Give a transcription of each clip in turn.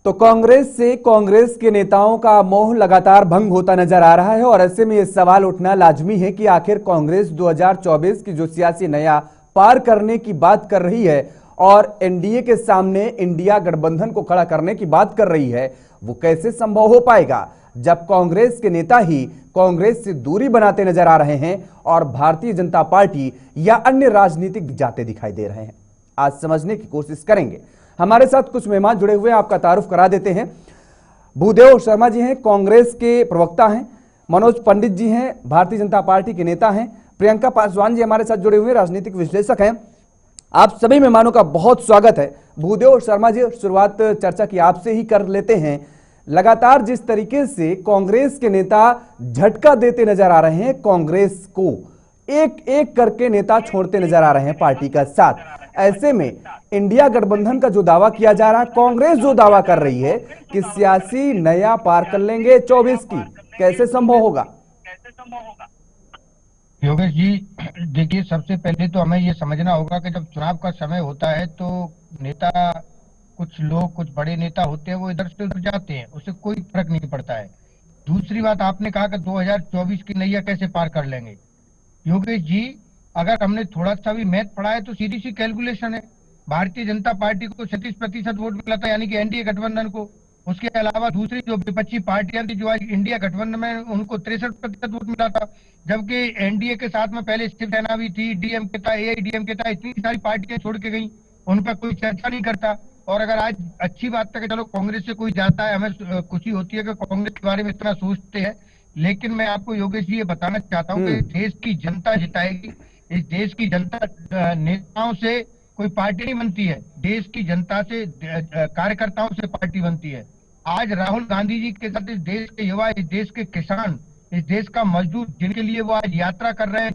तो कांग्रेस के नेताओं का मोह लगातार भंग होता नजर आ रहा है और ऐसे में यह सवाल उठना लाजमी है कि आखिर कांग्रेस 2024 की जो सियासी नया पार करने की बात कर रही है और एनडीए के सामने इंडिया गठबंधन को खड़ा करने की बात कर रही है, वो कैसे संभव हो पाएगा जब कांग्रेस के नेता ही कांग्रेस से दूरी बनाते नजर आ रहे हैं और भारतीय जनता पार्टी या अन्य राजनीतिक जाते दिखाई दे रहे हैं। आज समझने की कोशिश करेंगे। हमारे साथ कुछ मेहमान जुड़े हुए हैं, आपका तारुफ करा देते हैं। भूदेव शर्मा जी हैं, कांग्रेस के प्रवक्ता हैं। मनोज पंडित जी हैं, भारतीय जनता पार्टी के नेता हैं। प्रियंका पासवान जी हमारे साथ जुड़े हुए राजनीतिक विश्लेषक हैं। आप सभी मेहमानों का बहुत स्वागत है। भूदेव शर्मा जी, शुरुआत चर्चा की आपसे ही कर लेते हैं। लगातार जिस तरीके से कांग्रेस के नेता झटका देते नजर आ रहे हैं, कांग्रेस को एक एक करके नेता छोड़ते नजर आ रहे हैं पार्टी का साथ, ऐसे में इंडिया गठबंधन का जो दावा किया जा रहा है, कांग्रेस जो दावा कर रही है कि सियासी नया पार कर लेंगे 24 की, कैसे संभव होगा? योगेश जी, देखिए, सबसे पहले तो हमें ये समझना होगा कि जब चुनाव का समय होता है तो नेता, कुछ लोग, कुछ बड़े नेता होते हैं, वो इधर से उधर जाते हैं, उससे कोई फर्क नहीं पड़ता है। दूसरी बात, आपने कहा कि 2024 की नैया कैसे पार कर लेंगे। योगेश जी, अगर हमने थोड़ा सा भी मैथ पढ़ा है तो सीधी सी कैलकुलेशन है। भारतीय जनता पार्टी को 36% वोट मिला था, यानी कि एनडीए गठबंधन को। उसके अलावा दूसरी जो विपक्षी पार्टियां थी जो आज इंडिया गठबंधन में, उनको 63% वोट मिला था। जबकि एनडीए के साथ में पहले शिवसेना भी थी, डीएमके था, एआईडीएमके था, इतनी सारी पार्टियां छोड़ के गई, उन पर कोई चर्चा नहीं करता। और अगर आज अच्छी बात है कि चलो कांग्रेस से कोई जाता है, हमें खुशी होती है कि कांग्रेस के बारे में इतना सोचते हैं। लेकिन मैं आपको योगेश जी ये बताना चाहता हूँ कि देश की जनता जिताएगी। इस देश की जनता नेताओं से कोई पार्टी नहीं बनती है, देश की जनता से, कार्यकर्ताओं से पार्टी बनती है। आज राहुल गांधी जी के साथ इस देश के युवा, इस देश के किसान, इस देश का मजदूर, जिनके लिए वो आज यात्रा कर रहे हैं,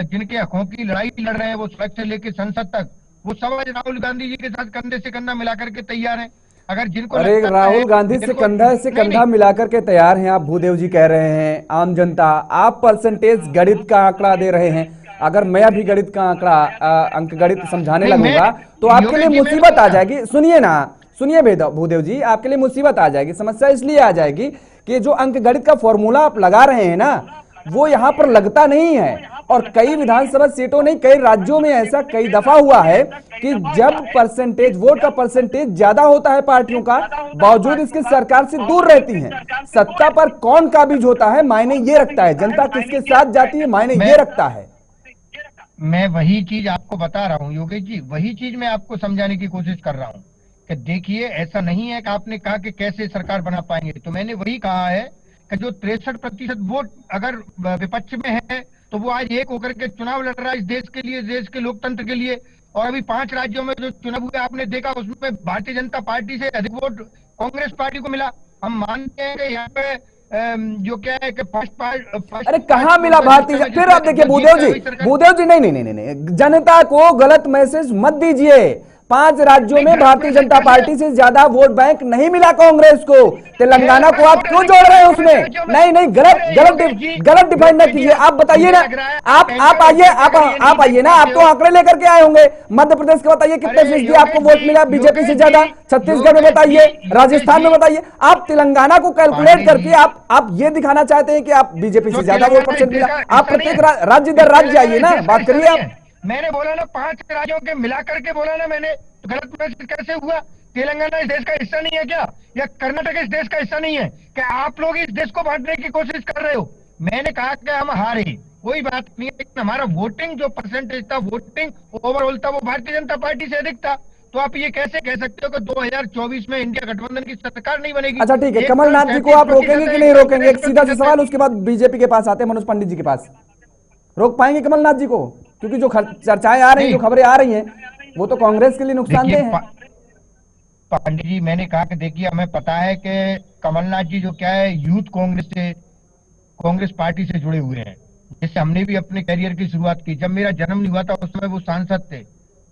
जिनके हकों की लड़ाई लड़ रहे हैं, वो सड़क से लेकर संसद तक, वो सब आज राहुल गांधी जी के साथ कंधे से कंधा मिलाकर के तैयार हैं। अगर जिनको अरे राहुल गांधी से कंधा मिलाकर के तैयार हैं आप, भूदेव जी कह रहे हैं। आम जनता, आप परसेंटेज गणित का आंकड़ा दे रहे हैं। अगर मैं अभी गणित का आंकड़ा, अंक गणित समझाने लगूंगा तो आपके लिए मुसीबत आ जाएगी। सुनिए ना, सुनिए भूदेव जी, आपके लिए मुसीबत आ जाएगी। समस्या इसलिए आ जाएगी कि जो अंक गणित का फॉर्मूला आप लगा रहे हैं ना, वो यहाँ पर लगता नहीं है। और कई विधानसभा सीटों नहीं, कई राज्यों में ऐसा कई दफा हुआ है कि जब परसेंटेज, वोट का परसेंटेज ज्यादा होता है पार्टियों का, बावजूद इसके सरकार से दूर रहती हैं। सत्ता पर कौन काबिज होता है मायने ये रखता है, जनता किसके साथ जाती है मायने ये रखता है। मैं वही चीज आपको बता रहा हूँ योगेश जी, वही चीज मैं आपको समझाने की कोशिश कर रहा हूँ कि देखिए, ऐसा नहीं है कि आपने कहा कि कैसे सरकार बना पाएंगे, तो मैंने वही कहा है कि जो 63% वोट अगर विपक्ष में है तो वो आज एक होकर के चुनाव लड़ रहा है इस देश के लिए, देश के लोकतंत्र के लिए। और अभी 5 राज्यों में जो चुनाव हुए आपने देखा, उसमें भारतीय जनता पार्टी से अधिक वोट कांग्रेस पार्टी को मिला। हम मानते हैं कि यहाँ पे जो क्या है कि अरे कहाँ मिला भारतीय, फिर आप देखिए भूदेव जी, नहीं नहीं नहीं नहीं, जनता को गलत मैसेज मत दीजिए। 5 राज्यों में भारतीय जनता पार्टी से ज्यादा वोट बैंक नहीं मिला कांग्रेस को। तेलंगाना को आप क्यों जोड़ रहे हैं उसमें? नहीं नहीं, गलत डिफाइन न कीजिए। आप बताइए ना, आप आइए ना, आप तो आंकड़े लेकर के आए होंगे। मध्य प्रदेश के बताइए कितने फीसदी आपको वोट मिला बीजेपी से ज्यादा, छत्तीसगढ़ में बताइए, राजस्थान में बताइए। आप तेलंगाना को कैलकुलेट करके आप ये दिखाना चाहते हैं कि आप बीजेपी से ज्यादा वोट परसेंट मिला। आप प्रत्येक राज्य दर राज्य आइए ना, बात करिए आप। मैंने बोला ना, 5 राज्यों के मिला करके बोला ना मैंने, तो गलत मैसेज कैसे हुआ? तेलंगाना इस देश का हिस्सा नहीं है क्या? या कर्नाटक इस देश का हिस्सा नहीं है क्या? आप लोग इस देश को बांटने की कोशिश कर रहे हो। मैंने कहा कि हम हारे, कोई बात नहीं है, लेकिन हमारा वोटिंग जो परसेंटेज था, वोटिंग ओवरऑल था, वो भारतीय जनता पार्टी से अधिक था। तो आप ये कैसे कह सकते हो कि 2024 में इंडिया गठबंधन की सरकार नहीं बनेगी? अच्छा ठीक है, कमलनाथ जी को आप रोकेंगे कि नहीं रोकेंगे? एक सीधा सा सवाल, उसके बाद बीजेपी के पास आते हैं, मनोज पंडित जी के पास। रोक पाएंगे कमलनाथ जी को? क्योंकि जो चर्चाएं आ रही हैं, जो खबरें आ रही हैं, वो तो कांग्रेस के लिए नुकसानदेह है। पांडे जी, मैंने कहा कि देखिए, हमें पता है कि कमलनाथ जी जो क्या है, यूथ कांग्रेस पार्टी से जुड़े हुए हैं, जिससे हमने भी अपने करियर की शुरुआत की। जब मेरा जन्म नहीं हुआ था उस समय वो सांसद थे,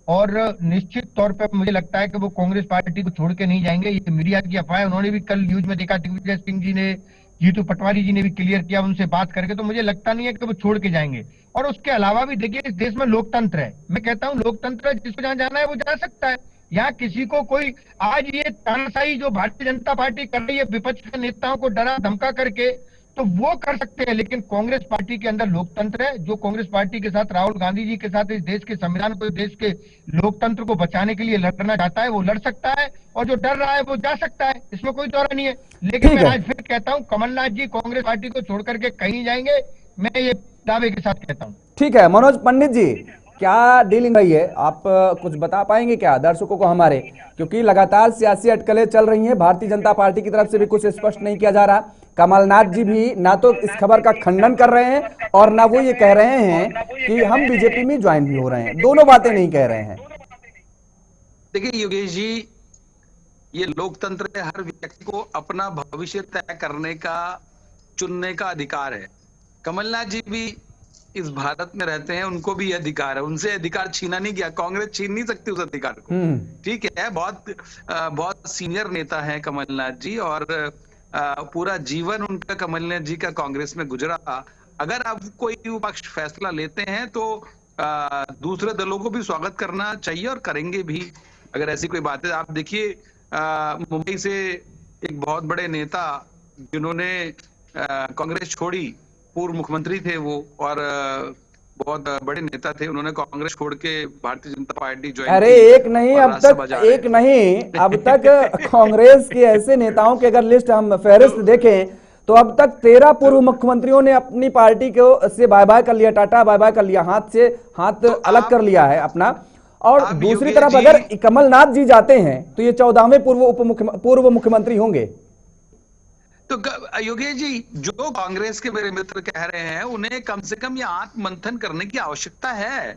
और निश्चित तौर पर मुझे लगता है कि वो कांग्रेस पार्टी को छोड़ के नहीं जाएंगे। ये मीडिया की अफवाह है, उन्होंने भी कल न्यूज में देखा, दिग्विजय सिंह जी ने, जीतू पटवारी जी ने भी क्लियर किया उनसे बात करके, तो मुझे लगता नहीं है कि वो छोड़ के जाएंगे। और उसके अलावा भी देखिए, इस देश में लोकतंत्र है। मैं कहता हूं लोकतंत्र, जिसको जहां जाना है वो जा सकता है। यहाँ किसी को कोई आज ये तानाशाही जो भारतीय जनता पार्टी कर रही है विपक्ष के नेताओं को डरा धमका करके, तो वो कर सकते हैं, लेकिन कांग्रेस पार्टी के अंदर लोकतंत्र है। जो कांग्रेस पार्टी के साथ राहुल गांधी जी के साथ इस देश के संविधान को, इस देश के लोकतंत्र को बचाने के लिए लड़ना चाहता है वो लड़ सकता है, और जो डर रहा है वो जा सकता है, इसमें कोई दौरा नहीं है। लेकिन ठीक मैं है। आज फिर कहता हूं कमलनाथ जी कांग्रेस पार्टी को छोड़ करके कहीं जाएंगे, मैं ये दावे के साथ कहता हूं। ठीक है मनोज पंडित जी, क्या डीलिंग रही है, आप कुछ बता पाएंगे क्या दर्शकों को हमारे, क्योंकि लगातार सियासी अटकलें चल रही हैं, भारतीय जनता पार्टी की तरफ से भी कुछ स्पष्ट नहीं किया जा रहा। कमलनाथ जी भी ना तो इस खबर का खंडन कर रहे हैं और ना वो ये कह रहे हैं कि हम बीजेपी में ज्वाइन भी हो रहे हैं, दोनों बातें नहीं कह रहे हैं। देखिए योगेश जी, ये लोकतंत्र है, हर व्यक्ति को अपना भविष्य तय करने का, चुनने का अधिकार है। कमलनाथ जी भी इस भारत में रहते हैं, उनको भी अधिकार है, उनसे अधिकार छीना नहीं गया, कांग्रेस छीन नहीं सकती उस अधिकार को। ठीक है, बहुत सीनियर नेता है कमलनाथ जी, और पूरा जीवन उनका कमलनाथ जी का कांग्रेस में गुजरा। अगर अब कोई विपक्ष फैसला लेते हैं तो दूसरे दलों को भी स्वागत करना चाहिए और करेंगे भी, अगर ऐसी कोई बात है। आप देखिए मुंबई से एक बहुत बड़े नेता जिन्होंने कांग्रेस छोड़ी, पूर्व मुख्यमंत्री थे वो, और बहुत बड़े नेता थे, उन्होंने कांग्रेस छोड़ के भारतीय जनता पार्टी ज्वाइन की। अरे एक नहीं, अब तक कांग्रेस के ऐसे नेताओं की अगर लिस्ट हम फहरिस्त देखें तो अब तक 13 पूर्व मुख्यमंत्रियों ने अपनी पार्टी को से बाय बाय कर लिया, टाटा बाय बाय कर लिया, हाथ अलग कर लिया है अपना। और दूसरी तरफ अगर कमलनाथ जी जाते हैं तो ये 14वें पूर्व मुख्यमंत्री होंगे। तो योगेश जी, जो कांग्रेस के मेरे मित्र कह रहे हैं, उन्हें कम से कम ये आत्ममंथन करने की आवश्यकता है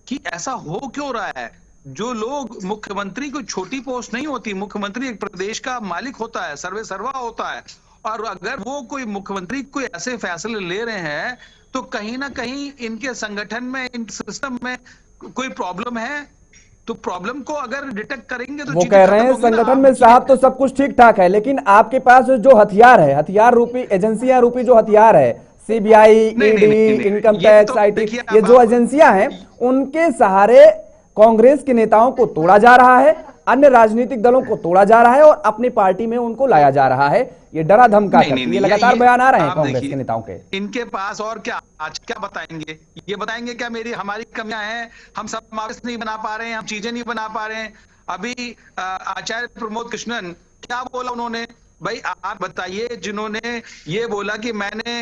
कि ऐसा हो क्यों रहा है। जो लोग, मुख्यमंत्री कोई छोटी पोस्ट नहीं होती, मुख्यमंत्री एक प्रदेश का मालिक होता है, सर्वे सर्वा होता है, और अगर वो कोई मुख्यमंत्री कोई ऐसे फैसले ले रहे हैं तो कहीं ना कहीं इनके संगठन में, इन सिस्टम में कोई प्रॉब्लम है। तो प्रॉब्लम को अगर डिटेक्ट करेंगे तो वो कह रहे हैं संगठन में साहब तो सब कुछ ठीक ठाक है, लेकिन आपके पास जो हथियार है, हथियार रूपी, एजेंसियां रूपी जो हथियार है, CBI, ED, income tax, IT, ये जो एजेंसियां हैं, उनके सहारे कांग्रेस के नेताओं को तोड़ा जा रहा है, अन्य राजनीतिक दलों को तोड़ा जा रहा है और अपनी पार्टी में उनको लाया जा रहा है। ये डरा धमका कर, ये लगातार बयान आ रहे हैं कांग्रेस के नेताओं के। इनके पास और क्या, आज क्या बताएंगे? ये बताएंगे क्या हमारी कमियां हैं, हम समावेश नहीं बना पा रहे हैं, हम चीजें नहीं बना पा रहे हैं। अभी आचार्य प्रमोद कृष्णन क्या बोला उन्होंने? भाई आप बताइए, जिन्होंने ये बोला कि मैंने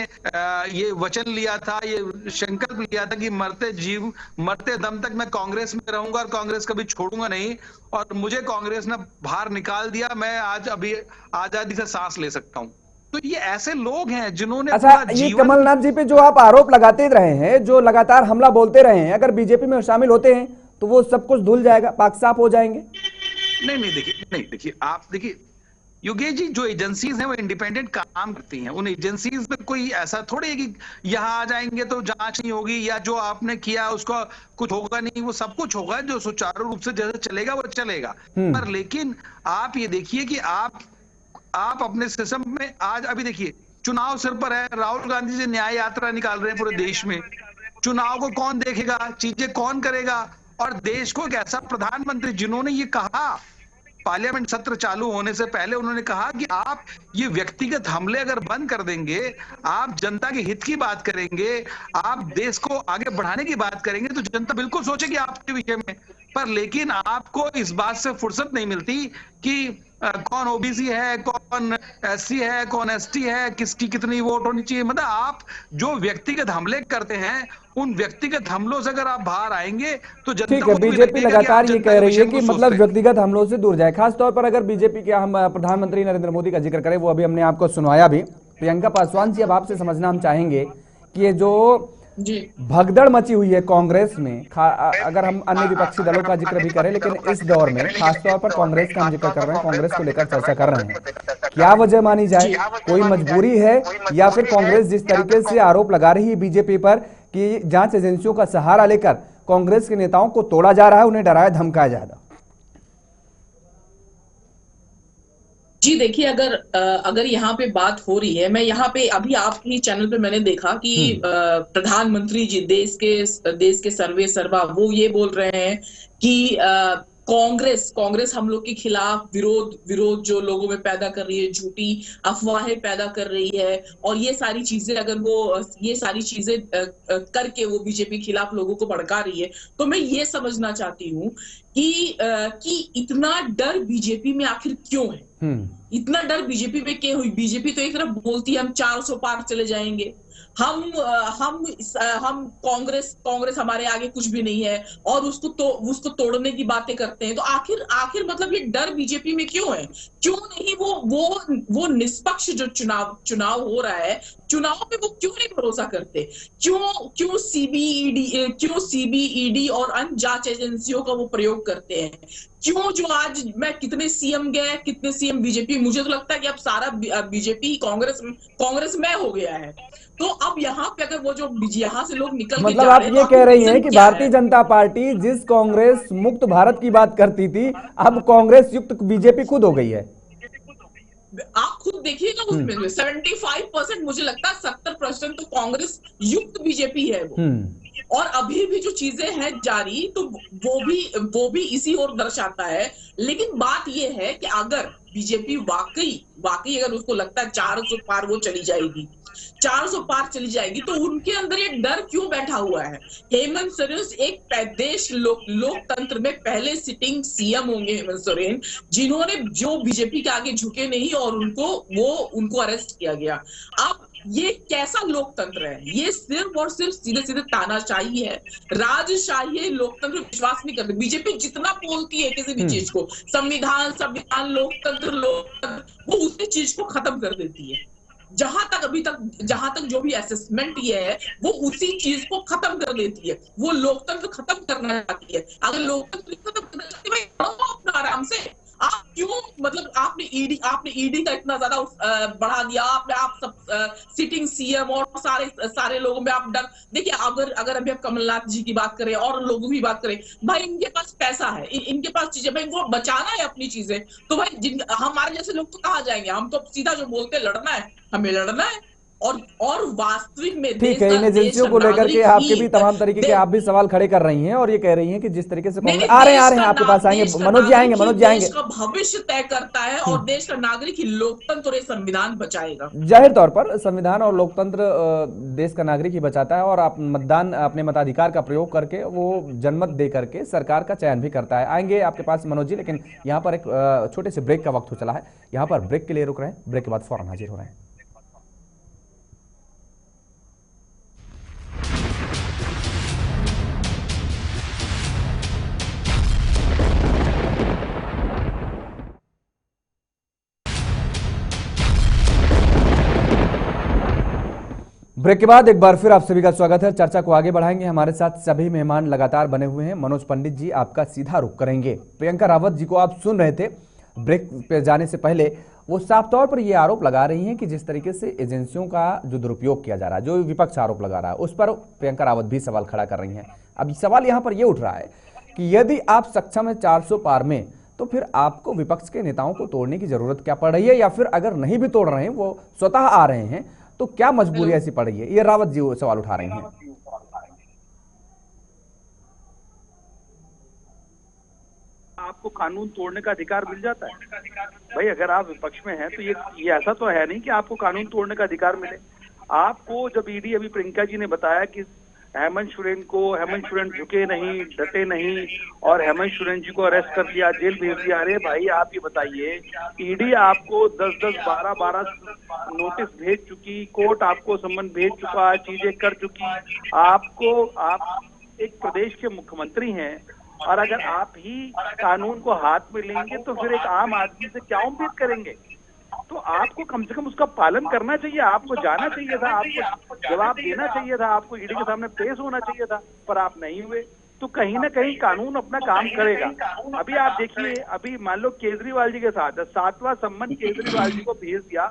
ये वचन लिया था, ये संकल्प लिया था कि मरते दम तक मैं कांग्रेस में रहूंगा और कांग्रेस कभी छोड़ूंगा नहीं, और मुझे कांग्रेस ने बाहर निकाल दिया, मैं आज अभी आजादी से सांस ले सकता हूं। तो ये ऐसे लोग हैं जिन्होंने, अच्छा, ये कमलनाथ जी पे जो आप आरोप लगाते रहे हैं, जो लगातार हमला बोलते रहे हैं, अगर बीजेपी में शामिल होते हैं तो वो सब कुछ धुल जाएगा, पाक साफ हो जाएंगे? नहीं देखिए, आप देखिए योगेश जी, जो एजेंसीज हैं वो इंडिपेंडेंट काम करती हैं। उन एजेंसीज में कोई ऐसा थोड़ी है कि यहाँ आ जाएंगे तो जांच नहीं होगी, या जो आपने किया उसका कुछ होगा नहीं। वो सब कुछ होगा, जो सुचारू रूप से जैसे चलेगा वो चलेगा। पर लेकिन आप ये देखिए कि आप अपने सिस्टम में आज, अभी देखिए चुनाव सिर पर है, राहुल गांधी जी न्याय यात्रा निकाल रहे हैं पूरे देश में। चुनाव को कौन देखेगा, चीजें कौन करेगा? और देश को एक ऐसा प्रधानमंत्री जिन्होंने ये कहा, पार्लियामेंट सत्र चालू होने से पहले उन्होंने कहा कि आप ये व्यक्तिगत हमले अगर बंद कर देंगे, आप जनता के हित की बात करेंगे, आप देश को आगे बढ़ाने की बात करेंगे, तो जनता बिल्कुल सोचेगी आपके विषय में। पर लेकिन आपको इस बात से फुर्सत नहीं मिलती कि कौन ओबीसी है, कौन एससी है, कौन एसटी है, किसकी कितनी वोट होनी चाहिए। मतलब आप जो व्यक्तिगत हमले करते हैं, उन व्यक्तिगत हमलों से अगर आप बाहर आएंगे तो जनता ठीक है, बीजेपी लगातार ये कह रही है कि मतलब व्यक्तिगत हमलों से दूर जाए। खास तौर पर अगर बीजेपी के हम प्रधानमंत्री नरेंद्र मोदी का जिक्र करें, वो अभी हमने आपको सुनवाया भी। प्रियंका पासवान जी, अब आपसे समझना हम चाहेंगे कि ये जो भगदड़ मची हुई है कांग्रेस में, अगर हम अन्य विपक्षी दलों का जिक्र भी करें, लेकिन इस दौर में खासतौर पर कांग्रेस का हम जिक्र कर रहे हैं, कांग्रेस को लेकर चर्चा कर रहे हैं, क्या वजह मानी जाए? कोई मजबूरी है, या फिर कांग्रेस जिस तरीके से आरोप लगा रही है बीजेपी पर कि जांच एजेंसियों का सहारा लेकर कांग्रेस के नेताओं को तोड़ा जा रहा है, उन्हें डराया धमकाया जा रहा है? जी देखिए, अगर यहाँ पे बात हो रही है, मैं यहाँ पे अभी आपके ही चैनल पे मैंने देखा कि प्रधानमंत्री जी देश के सर्वे सर्वा वो ये बोल रहे हैं कि कांग्रेस हम लोग के खिलाफ विरोध जो लोगों में पैदा कर रही है, झूठी अफवाहें पैदा कर रही है, और ये सारी चीजें अगर वो ये सारी चीजें करके वो बीजेपी के खिलाफ लोगों को भड़का रही है, तो मैं ये समझना चाहती हूँ कि इतना डर बीजेपी में आखिर क्यों है? इतना डर बीजेपी में क्यों हुई? बीजेपी तो एक तरफ बोलती है हम 400 पार चले जाएंगे, हम कांग्रेस हमारे आगे कुछ भी नहीं है, और उसको तोड़ने की बातें करते हैं। तो आखिर मतलब ये डर बीजेपी में क्यों है? क्यों नहीं वो निष्पक्ष जो चुनाव हो रहा है, चुनाव पे वो क्यों नहीं भरोसा करते? क्यों सीबीईडी और अन्य जांच एजेंसियों का वो प्रयोग करते हैं? क्यों जो आज मैं कितने सीएम गए, कितने सीएम बीजेपी, मुझे तो लगता है कि अब सारा बीजेपी कांग्रेस में हो गया है। तो अब यहाँ पे अगर वो जो यहाँ से लोग निकल के मतलब जा आप रहे हैं, ये तो कह रही रीजन हैं कि क्या भारतीय है? जनता पार्टी जिस कांग्रेस मुक्त भारत की बात करती थी, अब कांग्रेस युक्त बीजेपी खुद हो गई है। आप खुद देखिएगा उसमें 75%, मुझे लगता है 70% तो कांग्रेस युक्त बीजेपी है वो। और अभी भी जो चीजें हैं जारी, तो वो भी इसी ओर दर्शाता है। लेकिन बात ये है कि अगर बीजेपी वाकई अगर उसको लगता है 400 पार वो चली जाएगी, 400 पार चली जाएगी, तो उनके अंदर ये डर क्यों बैठा हुआ है? हेमंत सोरेन एक देश लोकतंत्र में पहले सिटिंग सीएम होंगे, हेमंत सोरेन, जिन्होंने जो बीजेपी के आगे झुके नहीं और उनको अरेस्ट किया गया। अब ये कैसा लोकतंत्र है? ये सिर्फ और सिर्फ सीधे सीधे तानाशाही है, राजशाही है। लोकतंत्र में विश्वास नहीं करते। बीजेपी जितना बोलती है किसी भी चीज को, संविधान लोकतंत्र, वो उसी चीज को खत्म कर देती है। जहां तक जो भी असेसमेंट ये है, वो उसी चीज को खत्म कर देती है। वो लोकतंत्र खत्म करना चाहती है। अगर लोकतंत्र खत्म करना चाहती है, भाई अपना आराम से। आप क्यों, मतलब आपने ईडी का इतना ज्यादा बढ़ा दिया, आप सब सिटिंग सीएम और सारे लोगों में आप डर देखिए। अगर अभी आप कमलनाथ जी की बात करें और लोगों की बात करें, भाई इनके पास पैसा है, इनके पास चीजें, भाई वो बचाना है अपनी चीजें, तो भाई हमारे जैसे लोग तो कहाँ जाएंगे? हम तो सीधा जो बोलते हैं, लड़ना है, हमें लड़ना है। और वास्तविक में ठीक है, इन देश एजेंसियों का को लेकर के नागरिक आपके भी ही तमाम तरीके के आप भी सवाल खड़े कर रही हैं, और ये कह रही हैं कि जिस तरीके से नहीं, कांग्रेस आ देश रहे का हैं आपके पास आएंगे, देश का मनोज जी आएंगे, नागरिक ही मनोज जी देश आएंगे। का भविष्य तय करता है, और देश का नागरिक ही लोकतंत्र और संविधान बचाएगा। जाहिर तौर पर संविधान और लोकतंत्र देश का नागरिक ही बचाता है, और आप मतदान अपने मताधिकार का प्रयोग करके वो जनमत दे करके सरकार का चयन भी करता है। आएंगे आपके पास मनोज जी, लेकिन यहाँ पर एक छोटे से ब्रेक का वक्त हो चला है। यहाँ पर ब्रेक के लिए रुक रहे हैं, ब्रेक के बाद फौरन हाजिर हो रहे हैं। ब्रेक के बाद एक बार फिर आप सभी का स्वागत है। चर्चा को आगे बढ़ाएंगे, हमारे साथ सभी मेहमान लगातार बने हुए हैं। मनोज पंडित जी, आपका सीधा रुख करेंगे। प्रियंका रावत जी को आप सुन रहे थे, ब्रेक पे जाने से पहले वो साफ तौर पर ये आरोप लगा रही हैं कि जिस तरीके से एजेंसियों का जो दुरुपयोग किया जा रहा है, जो विपक्ष आरोप लगा रहा है, उस पर प्रियंका रावत भी सवाल खड़ा कर रही हैं। अब सवाल यहाँ पर यह उठ रहा है कि यदि आप सक्षम है 400 पार में, तो फिर आपको विपक्ष के नेताओं को तोड़ने की जरूरत क्या पड़ रही है? या फिर अगर नहीं भी तोड़ रहे हैं, वो स्वतः आ रहे हैं, तो क्या मजबूरी ऐसी पड़ रही है? ये रावत जी वो सवाल उठा रही हैं। आपको कानून तोड़ने का अधिकार मिल जाता है। भाई अगर आप विपक्ष में हैं तो ये ऐसा तो है नहीं कि आपको कानून तोड़ने का अधिकार मिले। आपको जब ईडी, अभी प्रियंका जी ने बताया कि हेमंत सोरेन झुके नहीं, डटे नहीं, और हेमंत सोरेन जी को अरेस्ट कर दिया, जेल भेज दिया। अरे भाई आप ये बताइए, ईडी आपको 10-10, 12-12 नोटिस भेज चुकी, कोर्ट आपको सम्मन भेज चुका, चीजें कर चुकी। आप एक प्रदेश के मुख्यमंत्री हैं, और अगर आप ही कानून को हाथ में लेंगे तो फिर एक आम आदमी से क्या उम्मीद करेंगे? तो आपको कम से कम उसका पालन करना चाहिए, आपको जाना चाहिए था, आपको जवाब देना चाहिए था, आपको ईडी के सामने पेश होना चाहिए था, पर आप नहीं हुए। तो कहीं ना कहीं कानून अपना काम करेगा। अभी आप देखिए, अभी मान लो केजरीवाल जी के साथ 7वां सम्मन केजरीवाल जी को भेज दिया,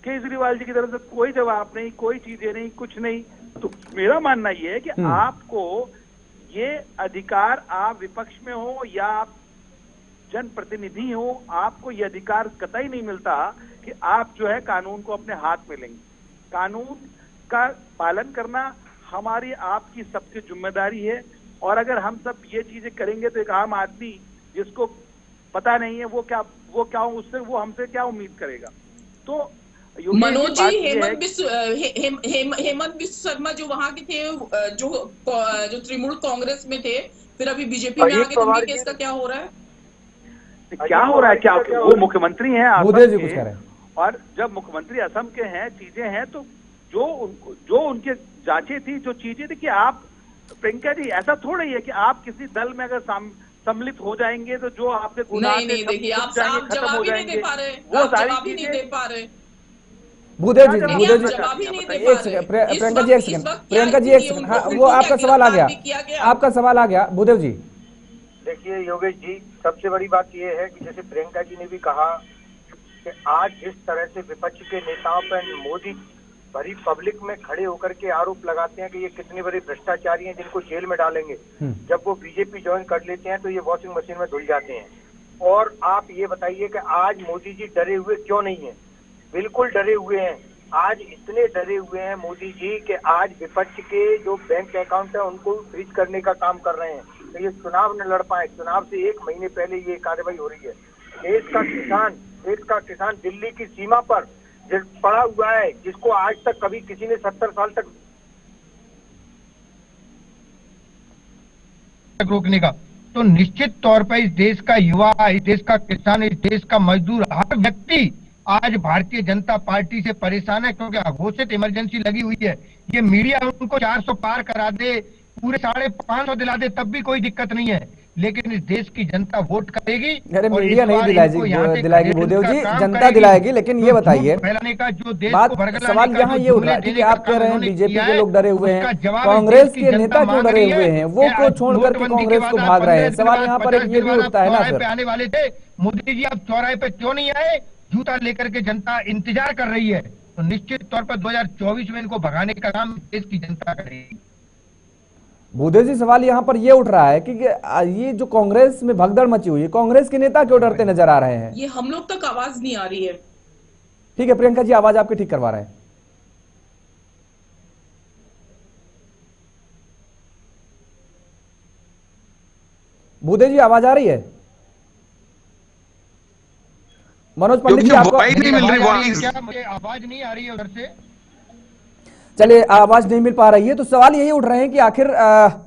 केजरीवाल जी की तरफ से कोई जवाब नहीं, कोई चीजें नहीं, कुछ नहीं। तो मेरा मानना यह है कि आपको ये अधिकार, आप विपक्ष में हो या आप जनप्रतिनिधि हो, आपको ये अधिकार कतई नहीं मिलता कि आप जो है कानून को अपने हाथ में लेंगे। कानून का पालन करना हमारी आपकी सबसे जिम्मेदारी है, और अगर हम सब ये चीजें करेंगे तो एक आम आदमी जिसको पता नहीं है वो क्या उससे वो हमसे क्या उम्मीद करेगा। तो मनोज जी, हेमंत बिस्व शर्मा जो वहां के थे, जो तृणमूल कांग्रेस में थे, फिर अभी बीजेपी में आ गए, तो उनके केस का क्या हो रहा है? क्या हो रहा है, क्या वो मुख्यमंत्री हैं असम के, और जब मुख्यमंत्री असम के हैं, चीजें हैं, तो जो उनके जांचें थी, जो चीजें थी, कि आप प्रियंका जी ऐसा थोड़ा ही है कि आप किसी दल में अगर सम्मिलित हो जाएंगे तो जो आपके गुनाह नहीं देखिए, आप जवाब ही नहीं दे पा रहे, वो सारी जवाब ही नहीं दे पा रहे। भूदेव जी प्रियंका जी एक सेकंड, प्रियंका जी एक सेकंड, हाँ वो आपका सवाल आ गया, आपका सवाल आ गया भूदेव जी। देखिए योगेश जी, सबसे बड़ी बात यह है कि जैसे प्रियंका जी ने भी कहा कि आज जिस तरह से विपक्ष के नेताओं पर मोदी भरी पब्लिक में खड़े होकर के आरोप लगाते हैं कि ये कितने बड़े भ्रष्टाचारी हैं जिनको जेल में डालेंगे, जब वो बीजेपी ज्वाइन कर लेते हैं तो ये वॉशिंग मशीन में धुल जाते हैं। और आप ये बताइए कि आज मोदी जी डरे हुए क्यों नहीं है? बिल्कुल डरे हुए हैं। आज इतने डरे हुए हैं मोदी जी कि आज विपक्ष के जो बैंक अकाउंट है उनको फ्रीज करने का काम कर रहे हैं, तो ये चुनाव न लड़ पाए। चुनाव से 1 महीने पहले ये कार्रवाई हो रही है। देश का किसान दिल्ली की सीमा पर पड़ा हुआ है, जिसको आज तक कभी किसी ने 70 साल तक रोकने का, तो निश्चित तौर पर इस देश का युवा, इस देश का किसान, इस देश का मजदूर, हर व्यक्ति आज भारतीय जनता पार्टी से परेशान है, क्योंकि अघोषित इमरजेंसी लगी हुई है। ये मीडिया उनको 400 पार करा दे, पूरे 550 दिला दे, तब भी कोई दिक्कत नहीं है, लेकिन इस देश की जनता वोट करेगी। अरे मीडिया नहीं दिलाएगी भूदेव जी, जनता दिलाएगी। लेकिन ये बताइए, बात सवाल यहाँ ये उठ रहा है कि आप कह रहे हैं बीजेपी के लोग डरे हुए हैं, कांग्रेस के नेता क्यों डरे हुए हैं, वो को छोड़ करके कांग्रेस को भाग रहे हैं। सवाल यहाँ पर ये भी उठता है ना फिर, आने वाले थे मोदी जी, आप चौराहे पे क्यों नहीं आए? जूता लेकर के जनता इंतजार कर रही है, तो निश्चित तौर पर 2024 में इनको भगाने का काम देश की जनता करेगी। भूदेव जी सवाल यहाँ पर ये उठ रहा है कि ये जो कांग्रेस में भगदड़ मची हुई है, कांग्रेस के नेता क्यों डरते नजर आ रहे हैं? ये हम लोग तक आवाज नहीं आ रही है। ठीक है प्रियंका जी, आवाज आपकी ठीक करवा रहे हैं। भूदेव जी आवाज आ रही है? मनोज पंडित जी आपको क्या मुझे आवाज नहीं आ रही है उधर से? चलिए, आवाज नहीं मिल पा रही है, तो सवाल यही उठ रहे हैं कि आखिर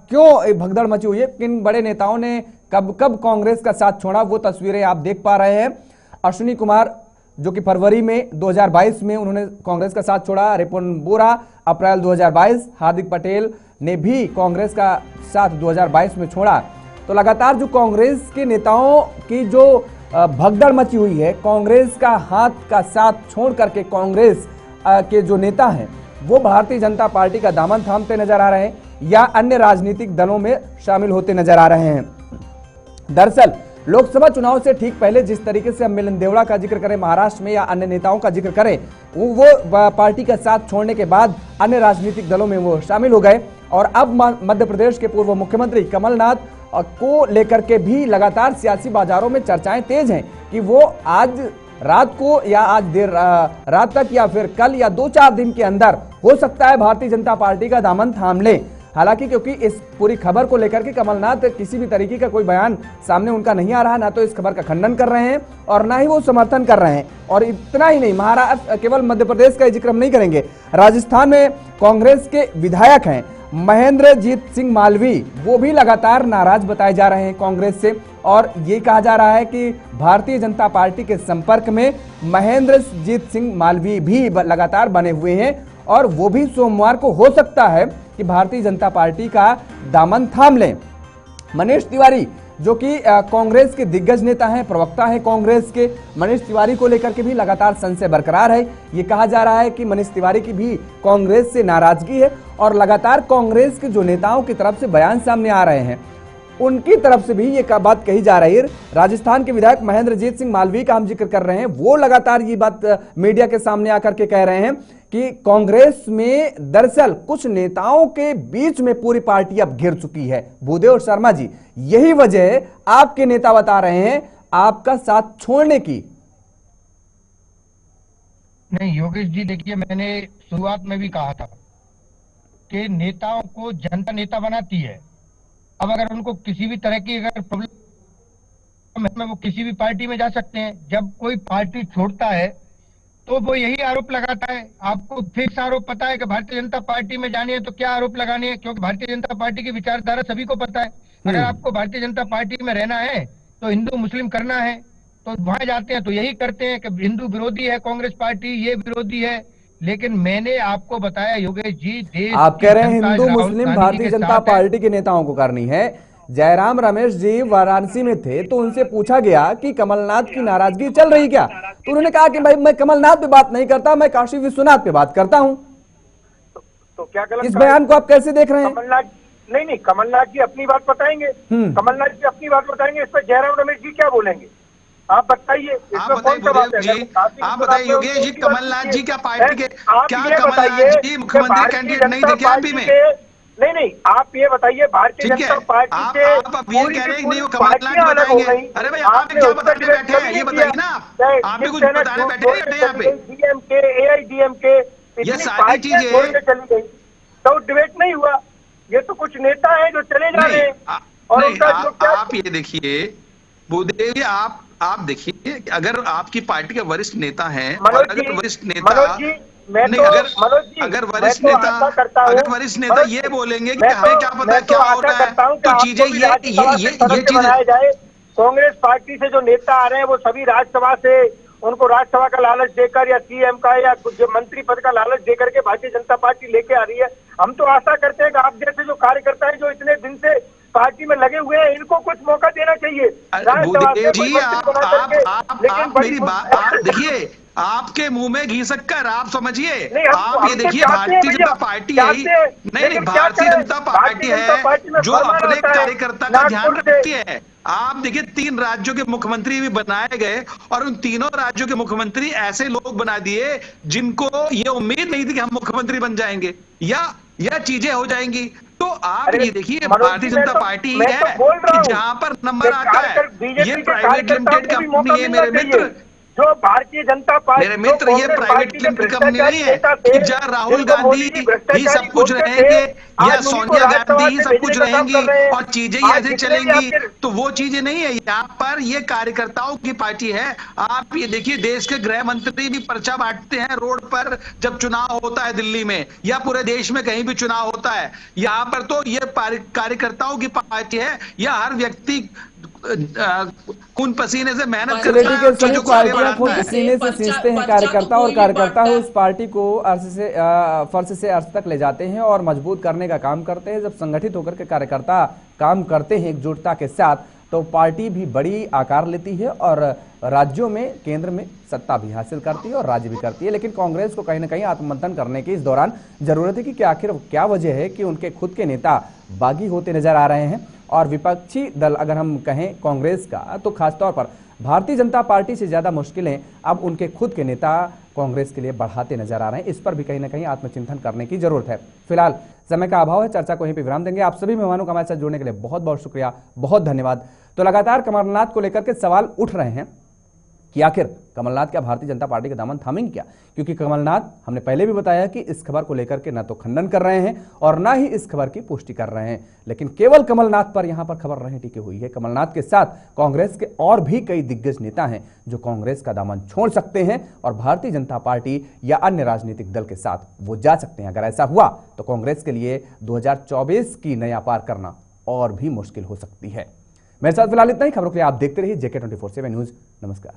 क्यों भगदड़ मची हुई है, किन बड़े नेताओं ने कब कब कांग्रेस का साथ छोड़ा, वो तस्वीरें आप देख पा रहे हैं। अश्विनी कुमार जो कि फरवरी में 2022 में उन्होंने कांग्रेस का साथ छोड़ा, रिपुन बोरा अप्रैल 2022, हार्दिक पटेल ने भी कांग्रेस का साथ 2022 में छोड़ा। तो लगातार जो कांग्रेस के नेताओं की जो भगदड़ मची हुई है, कांग्रेस का हाथ का साथ छोड़ करके कांग्रेस के जो नेता हैं वो भारतीय जनता पार्टी का दामन थामते नजर आ रहे हैं या अन्य राजनीतिक दलों में शामिल होते नजर आ रहे हैं। दरअसल लोकसभा चुनाव से ठीक पहले जिस तरीके से हम मिलिंद देवड़ा का जिक्र करें महाराष्ट्र में या अन्य नेताओं का जिक्र करें, वो पार्टी का साथ छोड़ने के बाद अन्य राजनीतिक दलों में वो शामिल हो गए। और अब मध्य प्रदेश के पूर्व मुख्यमंत्री कमलनाथ को लेकर के भी लगातार सियासी बाजारों में चर्चाएं तेज हैं कि वो आज रात को या आज देर रात तक या फिर कल या 2-4 दिन के अंदर हो सकता है भारतीय जनता पार्टी का दामन थाम ले। हालांकि क्योंकि इस पूरी खबर को लेकर के कमलनाथ किसी भी तरीके का कोई बयान सामने उनका नहीं आ रहा, ना तो इस खबर का खंडन कर रहे हैं और ना ही वो समर्थन कर रहे हैं। और इतना ही नहीं, महाराष्ट्र केवल मध्य प्रदेश का जिक्र हम नहीं करेंगे, राजस्थान में कांग्रेस के विधायक हैं महेंद्रजीत सिंह मालवी, वो भी लगातार नाराज बताए जा रहे हैं कांग्रेस से। और ये कहा जा रहा है कि भारतीय जनता पार्टी के संपर्क में महेंद्रजीत सिंह मालवी भी लगातार बने हुए हैं और वो भी सोमवार को हो सकता है कि भारतीय जनता पार्टी का दामन थाम लें। मनीष तिवारी जो कि कांग्रेस के दिग्गज नेता हैं, प्रवक्ता हैं कांग्रेस के, मनीष तिवारी को लेकर के भी लगातार संशय बरकरार है। ये कहा जा रहा है कि मनीष तिवारी की भी कांग्रेस से नाराजगी है और लगातार कांग्रेस के जो नेताओं की तरफ से बयान सामने आ रहे हैं उनकी तरफ से भी ये बात कही जा रही है। राजस्थान के विधायक महेंद्रजीत सिंह मालवी का हम जिक्र कर रहे हैं, वो लगातार ये बात मीडिया के सामने आकर के कह रहे हैं कि कांग्रेस में दरअसल कुछ नेताओं के बीच में पूरी पार्टी अब घिर चुकी है। भूदेव शर्मा जी, यही वजह आपके नेता बता रहे हैं आपका साथ छोड़ने की। नहीं योगेश जी, देखिए मैंने शुरुआत में भी कहा था कि नेताओं को जनता नेता बनाती है। अब अगर उनको किसी भी तरह की अगर प्रॉब्लम काम है वो किसी भी पार्टी में जा सकते हैं। जब कोई पार्टी छोड़ता है तो वो यही आरोप लगाता है। आपको फिक्स आरोप पता है कि भारतीय जनता पार्टी में जानी है तो क्या आरोप लगाने हैं, क्योंकि भारतीय जनता पार्टी की विचारधारा सभी को पता है। अगर आपको भारतीय जनता पार्टी में रहना है तो हिंदू मुस्लिम करना है तो वहां जाते हैं तो यही करते हैं कि हिंदू विरोधी है कांग्रेस पार्टी, ये विरोधी है। लेकिन मैंने आपको बताया योगेश जी, देश आप कह रहे हैं जनता हिंदू राहुल मुस्लिम गांधी भारतीय के जनता साथ है। पार्टी के नेताओं को करनी है। जयराम रमेश जी वाराणसी में थे तो उनसे पूछा गया कि कमलनाथ की नाराजगी चल रही क्या, तो उन्होंने कहा कि भाई मैं कमलनाथ पे बात नहीं करता, मैं काशी विश्वनाथ पे बात करता हूं। तो क्या गलत इस बयान को आप कैसे देख रहे हैं? कमलनाथ नहीं, कमलनाथ जी अपनी बात बताएंगे, कमलनाथ जी अपनी बात बताएंगे, इस पर जयराम रमेश जी क्या बोलेंगे? आप बताइए, इसमें कौन सा बात है? आप बताइए योगेश जी, कमलनाथ जी क्या पार्टी के, क्या ये कमलनाथ बताइए जी मुख्यमंत्री कैंडिडेट नहीं थे क्या एमपी में? नहीं, आप ये बताइए भारतीय ठीक है, जनता पार्टी आप से अब ये कह रहे हैं नहीं वो कमलनाथ जी बताएंगे। अरे भाई आपने क्या बताने बैठे हैं ये बताइए ना, आप भी कुछ बताने बैठे हैं यहाँ पे। डीएमके, एआईडीएमके, ये सारी चीजें चली गई तो डिबेट नहीं हुआ। ये तो कुछ नेता हैं जो चले जा रहे हैं और उनका जो क्या, आप ये देखिए भूदेव जी, आप देखिए अगर आपकी पार्टी के वरिष्ठ नेता हैं और अगर वरिष्ठ नेता नहीं, अगर वरिष्ठ नेता ये बोलेंगे कि हमें क्या पता क्या हो रहा है, तो चीजें ये चीजें जाए। कांग्रेस पार्टी से जो नेता आ रहे हैं वो सभी राज्यसभा से उनको राज्यसभा का लालच देकर या सीएम का या मंत्री पद का लालच देकर के भारतीय जनता पार्टी लेके आ रही है। हम तो आशा करते हैं कि आप जैसे जो कार्यकर्ता है जो इतने दिन से पार्टी में लगे हुए हैं, इनको कुछ मौका देना चाहिए। जी आप मेरी बात देखिए, आपके मुंह में घी शक्कर, आप समझिए। आप ये देखिए भारतीय जनता पार्टी यही नहीं, भारतीय जनता पार्टी है जो अपने कार्यकर्ता का ध्यान रखती है। आप देखिए 3 राज्यों के मुख्यमंत्री भी बनाए गए और उन तीनों राज्यों के मुख्यमंत्री ऐसे लोग बना दिए जिनको ये उम्मीद नहीं थी कि हम मुख्यमंत्री बन जाएंगे या चीजें हो जाएंगी। तो आप ये देखिए भारतीय जनता पार्टी है कि जहां पर नंबर आता है, ये प्राइवेट लिमिटेड कंपनी है मेरे मित्र, जो भारतीय जनता पार्टी, मेरे मित्र, ये प्राइवेट लिमिटेड कंपनी नहीं है कि जहाँ राहुल गांधी ही सब कुछ रहेंगे या सोनिया गांधी ही सब कुछ रहेंगी और चीजें ऐसे चलेंगी, तो वो चीजें नहीं है। यहाँ पर ये कार्यकर्ताओं की पार्टी है। आप ये देखिए देश के गृह मंत्री भी पर्चा बांटते हैं रोड पर जब चुनाव होता है दिल्ली में या पूरे देश में कहीं भी चुनाव होता है। यहाँ पर तो ये कार्यकर्ताओं की पार्टी है या हर व्यक्ति खून पसीने से मेहनत करता है, सभी पार्टियां खून पसीने से सींचते हैं कार्यकर्ता, और कार्यकर्ता उस पार्टी को फर्श से अर्श तक ले जाते हैं और मजबूत करने का काम करते हैं। जब संगठित होकर के कार्यकर्ता काम करते हैं एकजुटता के साथ तो पार्टी भी बड़ी आकार लेती है और राज्यों में, केंद्र में सत्ता भी हासिल करती है और राज्य भी करती है। लेकिन कांग्रेस को कहीं ना कहीं आत्ममंथन करने की इस दौरान जरूरत है कि आखिर क्या वजह है कि उनके खुद के नेता बागी होते नजर आ रहे हैं और विपक्षी दल अगर हम कहें कांग्रेस का तो खासतौर पर भारतीय जनता पार्टी से ज्यादा मुश्किलें अब उनके खुद के नेता कांग्रेस के लिए बढ़ाते नजर आ रहे हैं। इस पर भी कहीं ना कहीं आत्मचिंतन करने की जरूरत है। फिलहाल समय का अभाव है, चर्चा को यहीं पे विराम देंगे। आप सभी मेहमानों का हमारे साथ जुड़ने के लिए बहुत बहुत शुक्रिया, बहुत धन्यवाद। तो लगातार कमलनाथ को लेकर के सवाल उठ रहे हैं कि आखिर कमलनाथ क्या भारतीय जनता पार्टी का दामन थामेंगे क्या, क्योंकि कमलनाथ, हमने पहले भी बताया कि इस खबर को लेकर के न तो खंडन कर रहे हैं और ना ही इस खबर की पुष्टि कर रहे हैं, लेकिन केवल कमलनाथ पर यहां पर खबर नहीं टिकी हुई है। कमलनाथ के साथ कांग्रेस के और भी कई दिग्गज नेता हैं जो कांग्रेस का दामन छोड़ सकते हैं और भारतीय जनता पार्टी या अन्य राजनीतिक दल के साथ वो जा सकते हैं। अगर ऐसा हुआ तो कांग्रेस के लिए 2024 की नया पार करना और भी मुश्किल हो सकती है। मेरे साथ फिलहाल इतना ही। खबरों के लिए आप देखते रहिए JK24/7 न्यूज। नमस्कार।